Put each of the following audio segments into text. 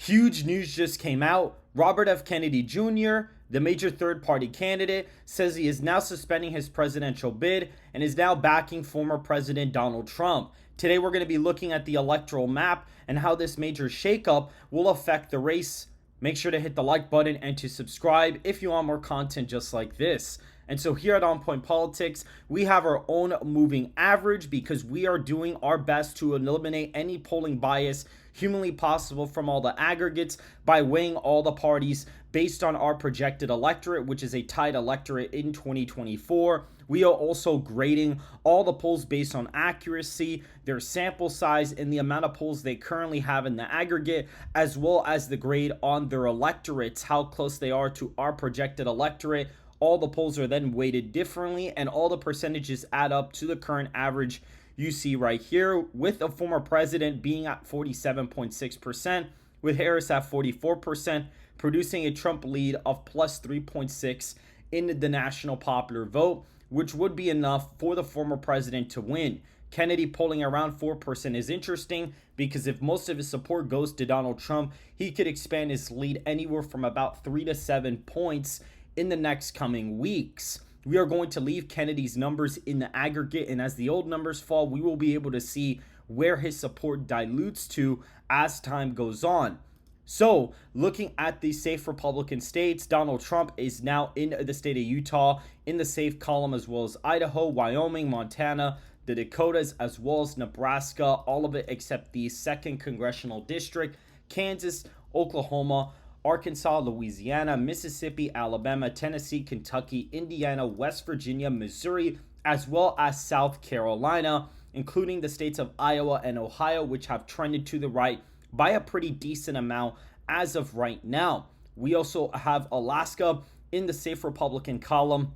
Huge news just came out. Robert F. Kennedy Jr., the major third party candidate, says he is now suspending his presidential bid and is now backing former President Donald Trump. Today, we're going to be looking at the electoral map and how this major shakeup will affect the race. Make sure to hit the like button and to subscribe if you want more content just like this. And so here at On Point Politics, we have our own moving average because we are doing our best to eliminate any polling bias humanly possible from all the aggregates by weighing all the parties based on our projected electorate, which is a tied electorate in 2024. We are also grading all the polls based on accuracy, their sample size, and the amount of polls they currently have in the aggregate, as well as the grade on their electorates, how close they are to our projected electorate. All the polls are then weighted differently, and all the percentages add up to the current average you see right here, with a former president being at 47.6%, with Harris at 44%, producing a Trump lead of plus 3.6 in the national popular vote, which would be enough for the former president to win. Kennedy polling around 4% is interesting because if most of his support goes to Donald Trump, he could expand his lead anywhere from about 3 to 7 points in the next coming weeks. We are going to leave Kennedy's numbers in the aggregate, and as the old numbers fall, we will be able to see where his support dilutes to as time goes on. So, looking at the safe Republican states, Donald Trump is now in the state of Utah in the safe column, as well as Idaho, Wyoming, Montana, the Dakotas, as well as Nebraska, all of it except the 2nd Congressional District, Kansas, Oklahoma, Arkansas, Louisiana, Mississippi, Alabama, Tennessee, Kentucky, Indiana, West Virginia, Missouri, as well as South Carolina, including the states of Iowa and Ohio, which have trended to the right by a pretty decent amount as of right now. We also have Alaska in the safe Republican column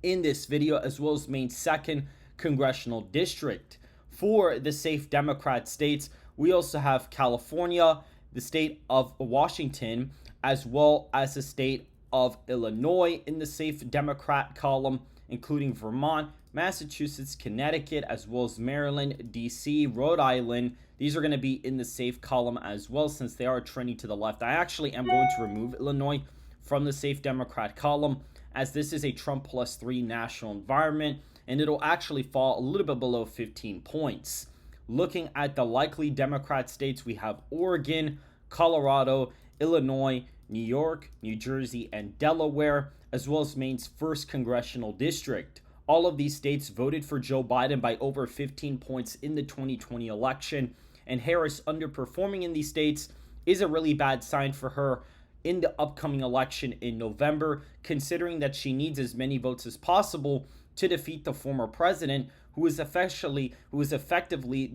in this video, as well as Maine's 2nd Congressional District. For the safe Democrat states, we also have California, the state of Washington, as well as the state of Illinois in the safe Democrat column, including Vermont, Massachusetts, Connecticut, as well as Maryland, DC, Rhode Island. These are going to be in the safe column as well, since they are trending to the left. I actually am going to remove Illinois from the safe Democrat column, as this is a Trump plus 3 national environment, and it'll actually fall a little bit below 15 points. Looking at the likely Democrat states, we have Oregon, Colorado, Illinois, New York, New Jersey, and Delaware, as well as Maine's 1st Congressional District. All of these states voted for Joe Biden by over 15 points in the 2020 election, and Harris underperforming in these states is a really bad sign for her in the upcoming election in November, considering that she needs as many votes as possible to defeat the former president, who is effectively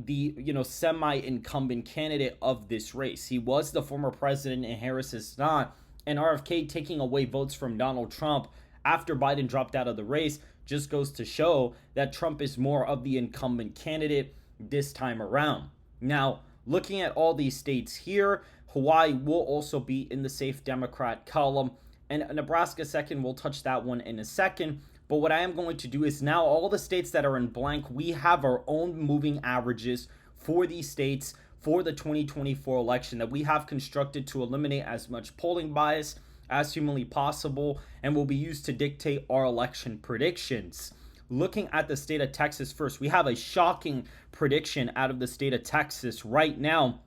the semi-incumbent candidate of this race. He was the former president and Harris is not, and RFK taking away votes from Donald Trump after Biden dropped out of the race just goes to show that Trump is more of the incumbent candidate this time around. Now, looking at all these states here, Hawaii will also be in the safe Democrat column, and Nebraska 2nd, we'll touch that one in a second. But what I am going to do is now all the states that are in blank, we have our own moving averages for these states for the 2024 election that we have constructed to eliminate as much polling bias as humanly possible and will be used to dictate our election predictions. Looking at the state of Texas first, we have a shocking prediction out of the state of Texas right now.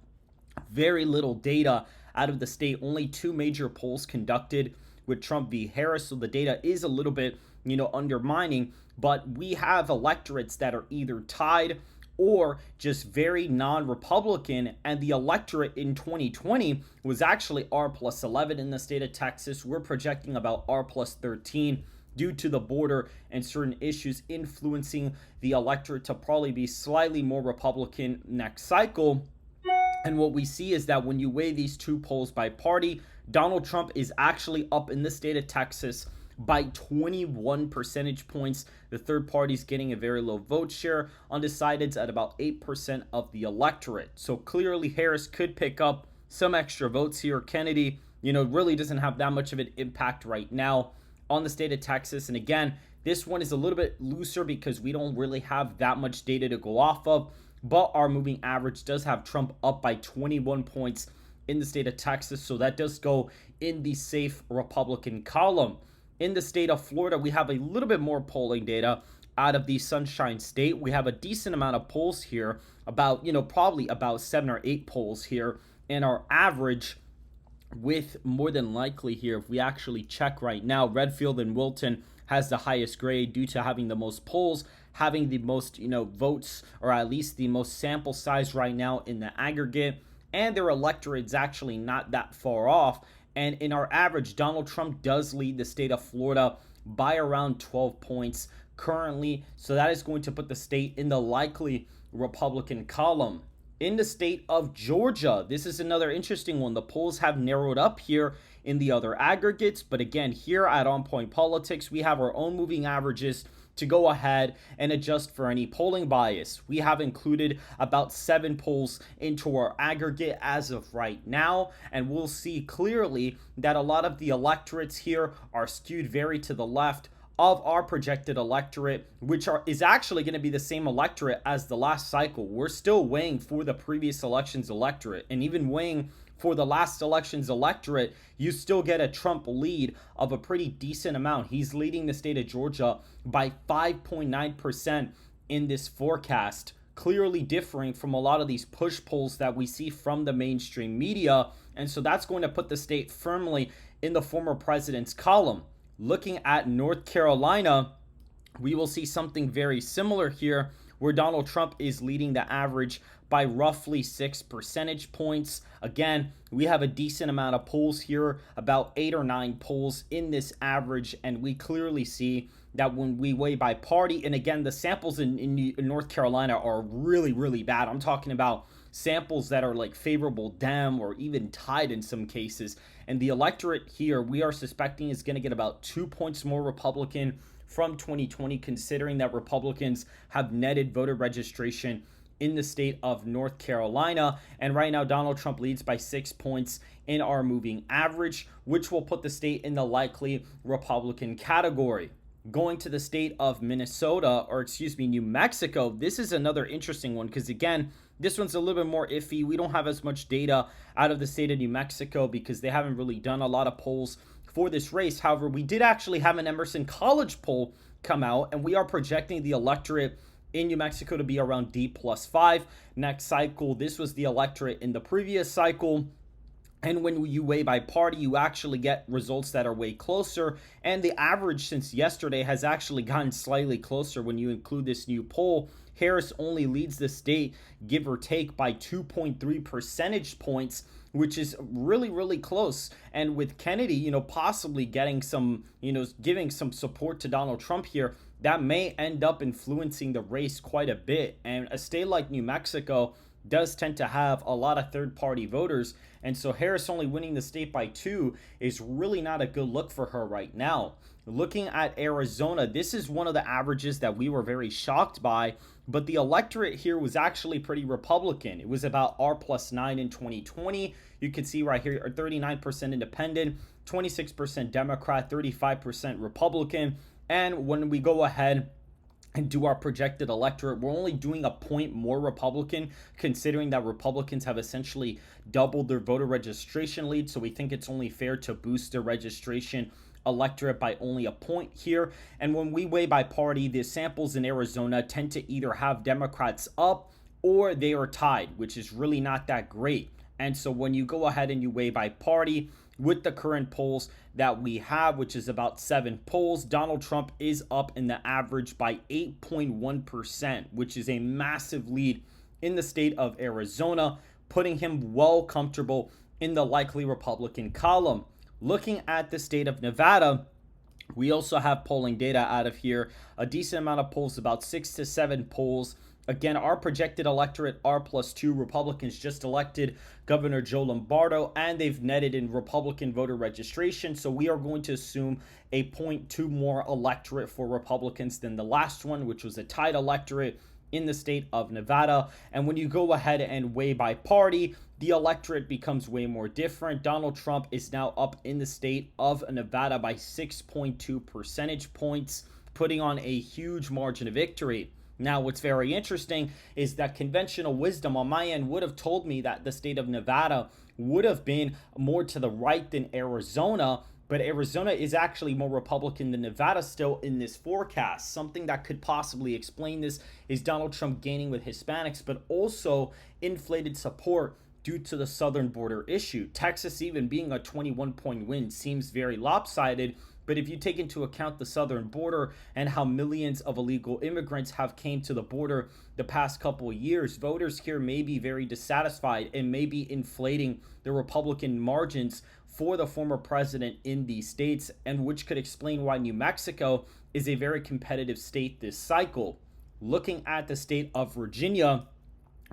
Very little data out of the state, only 2 major polls conducted with Trump v. Harris, so the data is a little bit undermining, but we have electorates that are either tied or just very non-Republican, and the electorate in 2020 was actually R plus 11 in the state of Texas. We're projecting about R plus 13 due to the border and certain issues influencing the electorate to probably be slightly more Republican next cycle. And what we see is that when you weigh these 2 polls by party, Donald Trump is actually up in the state of Texas by 21 percentage points. The third party is getting a very low vote share. Undecideds at about 8% of the electorate. So clearly Harris could pick up some extra votes here. Kennedy, really doesn't have that much of an impact right now on the state of Texas. And again, this one is a little bit looser because we don't really have that much data to go off of. But our moving average does have Trump up by 21 points in the state of Texas. So that does go in the safe Republican column. In the state of Florida, we have a little bit more polling data out of the Sunshine State. We have a decent amount of polls here, about, probably about 7 or 8 polls here. And our average, with more than likely here, if we actually check right now, Redfield and Wilton has the highest grade due to having the most polls, having the most, votes, or at least the most sample size right now in the aggregate. And their electorate's actually not that far off. And in our average, Donald Trump does lead the state of Florida by around 12 points currently. So that is going to put the state in the likely Republican column. In the state of Georgia, this is another interesting one. The polls have narrowed up here in the other aggregates. But again, here at On Point Politics, we have our own moving averages to go ahead and adjust for any polling bias. We have included about 7 polls into our aggregate as of right now, and we'll see clearly that a lot of the electorates here are skewed very to the left of our projected electorate, which is actually going to be the same electorate as the last cycle. We're still weighing for the previous election's electorate, and even weighing for the last election's electorate, you still get a Trump lead of a pretty decent amount. He's leading the state of Georgia by 5.9% in this forecast, clearly differing from a lot of these push polls that we see from the mainstream media. And so that's going to put the state firmly in the former president's column. Looking at North Carolina, we will see something very similar here, where Donald Trump is leading the average by roughly 6 percentage points. Again, we have a decent amount of polls here, about 8 or 9 polls in this average, and we clearly see that when we weigh by party, and again, the samples in North Carolina are really, really bad. I'm talking about samples that are like favorable Dem or even tied in some cases. And the electorate here, we are suspecting, is going to get about 2 points more Republican from 2020, considering that Republicans have netted voter registration in the state of North Carolina. And right now, Donald Trump leads by 6 points in our moving average, which will put the state in the likely Republican category. Going to the state of New Mexico, this is another interesting one, because again, this one's a little bit more iffy. We don't have as much data out of the state of New Mexico because they haven't really done a lot of polls for this race. However, we did actually have an Emerson College poll come out, and we are projecting the electorate in New Mexico to be around D+5 next cycle. This was the electorate in the previous cycle. And when you weigh by party, you actually get results that are way closer. And the average since yesterday has actually gotten slightly closer when you include this new poll. Harris only leads the state, give or take, by 2.3 percentage points, which is really, really close. And with Kennedy, possibly getting some, giving some support to Donald Trump here, that may end up influencing the race quite a bit. And a state like New Mexico does tend to have a lot of third-party voters, and so Harris only winning the state by 2 is really not a good look for her right now. Looking at Arizona, this is one of the averages that we were very shocked by, but the electorate here was actually pretty Republican. It was about R+9 in 2020. You can see right here, 39% independent, 26% Democrat, 35% Republican. And when we go ahead and do our projected electorate, we're only doing a point more Republican, considering that Republicans have essentially doubled their voter registration lead. So we think it's only fair to boost their registration electorate by only a point here. And when we weigh by party, the samples in Arizona tend to either have Democrats up or they are tied, which is really not that great. And so when you go ahead and you weigh by party, with the current polls that we have, which is about 7 polls, Donald Trump is up in the average by 8.1%, which is a massive lead in the state of Arizona, putting him well comfortable in the likely Republican column. Looking at the state of Nevada, we also have polling data out of here, a decent amount of polls, about 6 to 7 polls. Again, our projected electorate, R+2, Republicans just elected Governor Joe Lombardo, and they've netted in Republican voter registration. So we are going to assume a 0.2 more electorate for Republicans than the last one, which was a tied electorate in the state of Nevada. And when you go ahead and weigh by party, the electorate becomes way more different. Donald Trump is now up in the state of Nevada by 6.2 percentage points, putting on a huge margin of victory. Now, what's very interesting is that conventional wisdom on my end would have told me that the state of Nevada would have been more to the right than Arizona, but Arizona is actually more Republican than Nevada still in this forecast. Something that could possibly explain this is Donald Trump gaining with Hispanics, but also inflated support due to the southern border issue. Texas even being a 21-point win seems very lopsided, but if you take into account the southern border and how millions of illegal immigrants have came to the border the past couple of years, voters here may be very dissatisfied and may be inflating the Republican margins for the former president in these states, and which could explain why New Mexico is a very competitive state this cycle. Looking at the state of Virginia,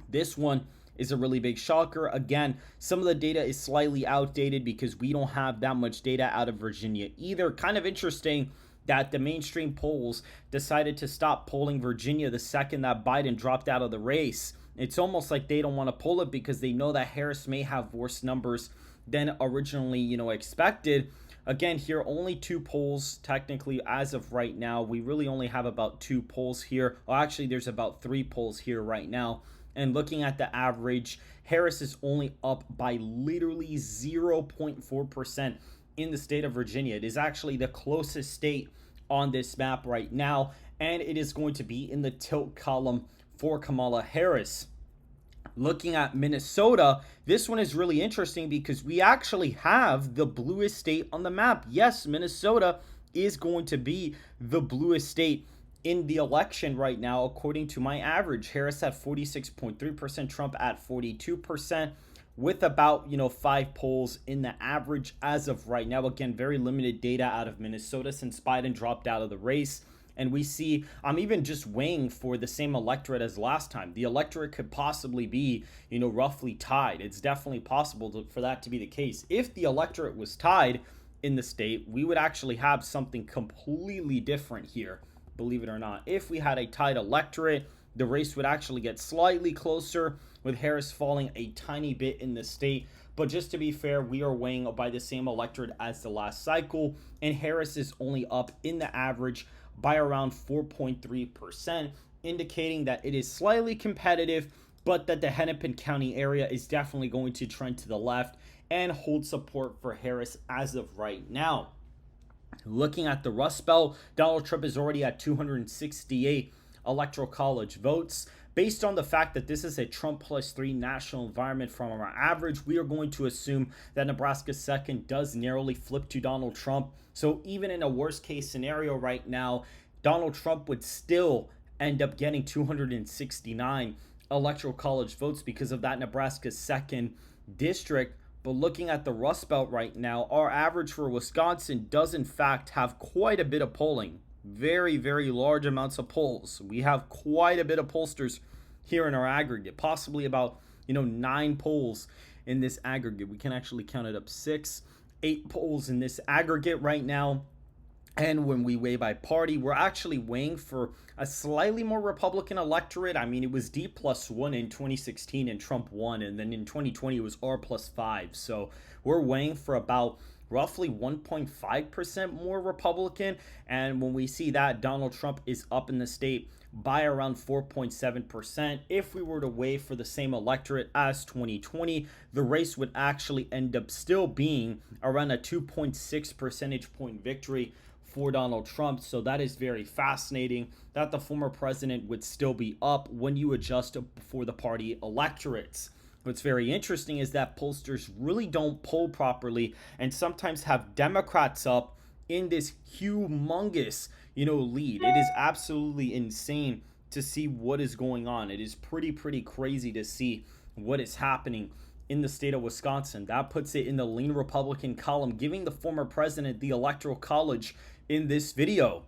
this one is a really big shocker. Again, some of the data is slightly outdated because we don't have that much data out of Virginia either. Kind of interesting that the mainstream polls decided to stop polling Virginia the second that Biden dropped out of the race. It's almost like they don't want to pull it because they know that Harris may have worse numbers than originally, expected. Again, here, only 2 polls technically as of right now. We really only have about 2 polls here. Well, actually, there's about 3 polls here right now. And looking at the average, Harris is only up by literally 0.4% in the state of Virginia. It is actually the closest state on this map right now, and it is going to be in the tilt column for Kamala Harris. Looking at Minnesota, this one is really interesting because we actually have the bluest state on the map. Yes, Minnesota is going to be the bluest state in the election right now, according to my average. Harris at 46.3%, Trump at 42%, with about 5 polls in the average as of right now. Again, very limited data out of Minnesota since Biden dropped out of the race. And we see, I'm even just weighing for the same electorate as last time. The electorate could possibly be, roughly tied. It's definitely possible for that to be the case. If the electorate was tied in the state, we would actually have something completely different here, believe it or not. If we had a tied electorate, the race would actually get slightly closer, with Harris falling a tiny bit in the state. But just to be fair, we are weighing by the same electorate as the last cycle, and Harris is only up in the average by around 4.3%, indicating that it is slightly competitive, but that the Hennepin County area is definitely going to trend to the left and hold support for Harris as of right now. Looking at the Rust Belt, Donald Trump is already at 268 electoral college votes. Based on the fact that this is a Trump plus 3 national environment from our average, we are going to assume that Nebraska's second does narrowly flip to Donald Trump. So even in a worst case scenario right now, Donald Trump would still end up getting 269 electoral college votes because of that Nebraska's second district. But looking at the Rust Belt right now, our average for Wisconsin does in fact have quite a bit of polling. Very, very large amounts of polls. We have quite a bit of pollsters here in our aggregate, possibly about 9 polls in this aggregate. We can actually count it up 6, 8 polls in this aggregate right now. And when we weigh by party, we're actually weighing for a slightly more Republican electorate. I mean, it was D plus 1 in 2016 and Trump won, and then in 2020 it was R plus 5. So we're weighing for about roughly 1.5% more Republican. And when we see that, Donald Trump is up in the state by around 4.7%. If we were to weigh for the same electorate as 2020, the race would actually end up still being around a 2.6 percentage point victory for Donald Trump. So that is very fascinating that the former president would still be up when you adjust for the party electorates. What's very interesting is that pollsters really don't poll properly and sometimes have Democrats up in this humongous, lead. It is absolutely insane to see what is going on. It is pretty crazy to see what is happening in the state of Wisconsin. That puts it in the lean Republican column, giving the former president the electoral college in this video.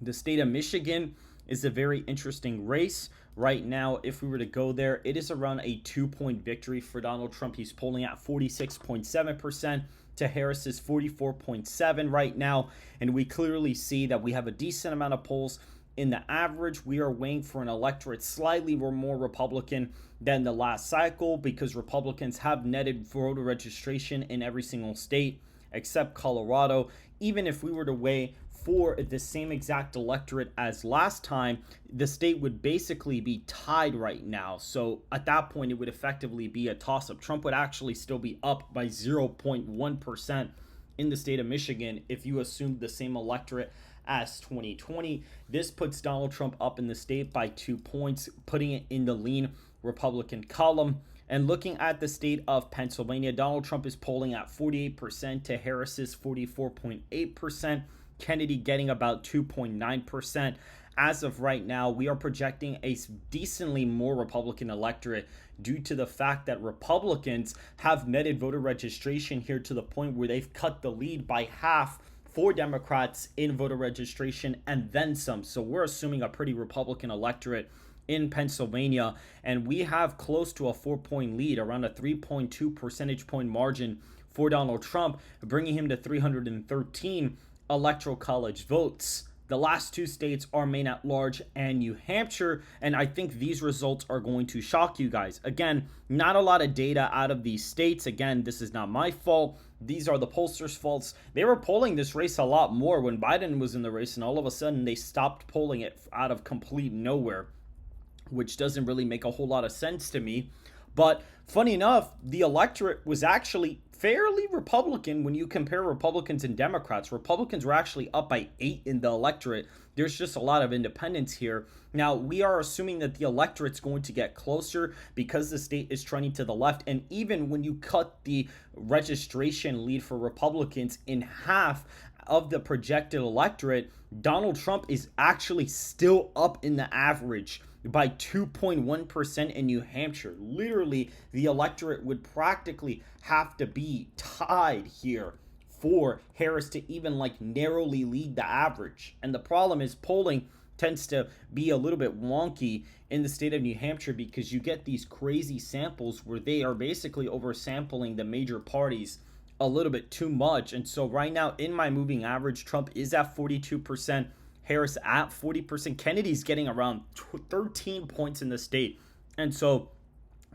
The state of Michigan is a very interesting race. Right now, if we were to go there, it is around a 2-point victory for Donald Trump. He's polling at 46.7% to Harris's 44.7% right now. And we clearly see that we have a decent amount of polls in the average. We are weighing for an electorate slightly more Republican than the last cycle because Republicans have netted voter registration in every single state except Colorado. Even if we were to weigh for the same exact electorate as last time, the state would basically be tied right now. So at that point, it would effectively be a toss-up. Trump would actually still be up by 0.1% in the state of Michigan if you assumed the same electorate as 2020. This puts Donald Trump up in the state by 2 points, putting it in the lean Republican column. And looking at the state of Pennsylvania, Donald Trump is polling at 48% to Harris's 44.8%. Kennedy getting about 2.9%. As of right now, we are projecting a decently more Republican electorate due to the fact that Republicans have netted voter registration here to the point where they've cut the lead by half for Democrats in voter registration and then some. So we're assuming a pretty Republican electorate in Pennsylvania, and we have close to a 4-point lead, around a 3.2 percentage point margin for Donald Trump, bringing him to 313 electoral college votes. The last two states are Maine at large and New Hampshire, and I think these results are going to shock you guys. Again, not a lot of data out of these states. Again, this is not my fault. These are the pollsters' faults. They were polling this race a lot more when Biden was in the race, and all of a sudden they stopped polling it out of complete nowhere, which doesn't really make a whole lot of sense to me. But funny enough, the electorate was actually fairly Republican when you compare Republicans and Democrats. Republicans were actually up by 8 in the electorate. There's just a lot of independents here. Now, we are assuming that the electorate's going to get closer because the state is trending to the left. And even when you cut the registration lead for Republicans in half of the projected electorate, Donald Trump is actually still up in the average by 2.1% in New Hampshire. Literally, the electorate would practically have to be tied here for Harris to even narrowly lead the average. And the problem is polling tends to be a little bit wonky in the state of New Hampshire because you get these crazy samples where they are basically oversampling the major parties a little bit too much. And so right now in my moving average, Trump is at 42%, Harris at 40%. Kennedy's getting around 13 points in the state. And so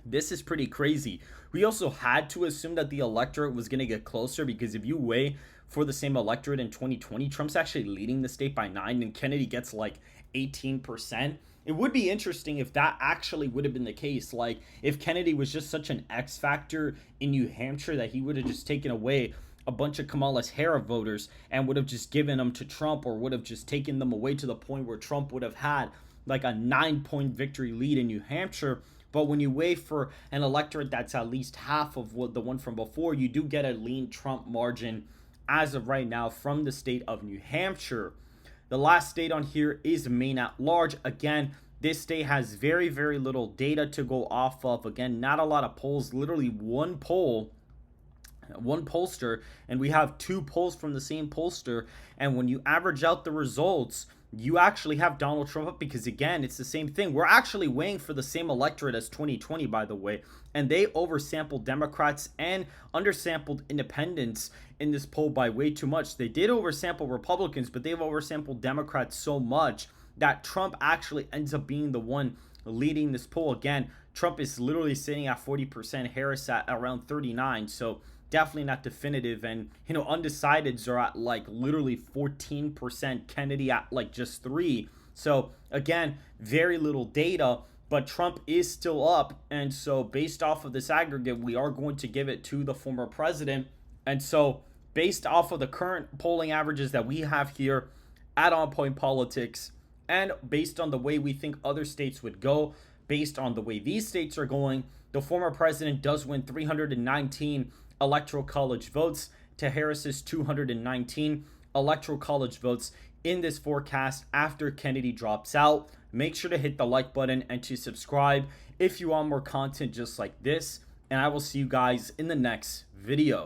this is pretty crazy. We also had to assume that the electorate was going to get closer because if you weigh for the same electorate in 2020, Trump's actually leading the state by 9 and Kennedy gets 18%. It would be interesting if that actually would have been the case. If Kennedy was just such an X factor in New Hampshire that he would have just taken away a bunch of Kamala Harris voters and would have just given them to Trump, or would have just taken them away to the point where Trump would have had a 9-point victory lead in New Hampshire. But when you weigh for an electorate that's at least half of what the one from before, you do get a lean Trump margin as of right now from the state of New Hampshire. The last state on here is Maine at large. Again, this state has very, very little data to go off of. Again, not a lot of polls, literally one pollster, and we have 2 polls from the same pollster. And when you average out the results, you actually have Donald Trump up because, again, it's the same thing. We're actually weighing for the same electorate as 2020, by the way, and they oversampled Democrats and undersampled independents in this poll by way too much. They did oversample Republicans, but they've oversampled Democrats so much that Trump actually ends up being the one leading this poll. Again, Trump is literally sitting at 40%, Harris at around 39%, so definitely not definitive. And undecideds are at literally 14%, Kennedy at just 3%. So again, very little data, but Trump is still up. And so based off of this aggregate, we are going to give it to the former president. And so based off of the current polling averages that we have here at On Point Politics, and based on the way we think other states would go, based on the way these states are going, the former president does win 319 electoral college votes to Harris's 219 electoral college votes in this forecast after Kennedy drops out. Make sure to hit the like button and to subscribe if you want more content just like this, and I will see you guys in the next video.